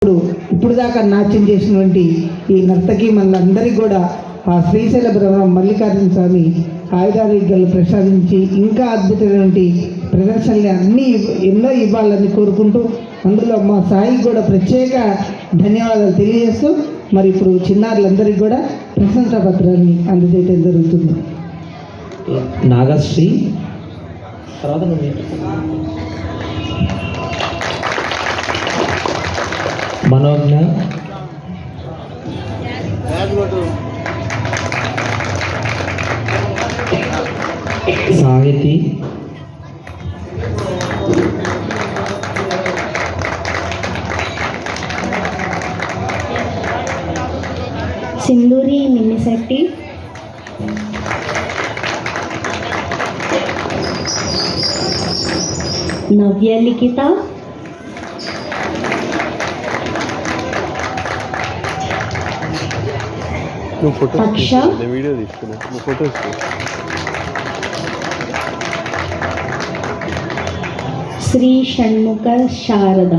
ఇప్పుడు దాకా నాట్యం చేసినటువంటి ఈ నర్తకి మనందరికీ కూడా ఆ శ్రీశైల బ్రహ్మ మల్లికార్జున స్వామి ఆయురారోగ్యాలు ప్రసాదించి ఇంకా అద్భుతమైనటువంటి ప్రదర్శనలు అన్నీ ఎన్నో ఇవ్వాలని కోరుకుంటూ అందులో మా సాయికి కూడా ప్రత్యేక ధన్యవాదాలు తెలియజేస్తూ మరి ఇప్పుడు చిన్నారులందరికీ కూడా ప్రశంసా పత్రాన్ని అందజేయడం జరుగుతుంది. నాగశ్రీ తర్వాత మనోజ్ఞ, సాహితి, సింధూరి మిన్నిశెట్టి, నవ్య లిఖిత, అక్ష, శ్రీ షణ్ముఖ శారద.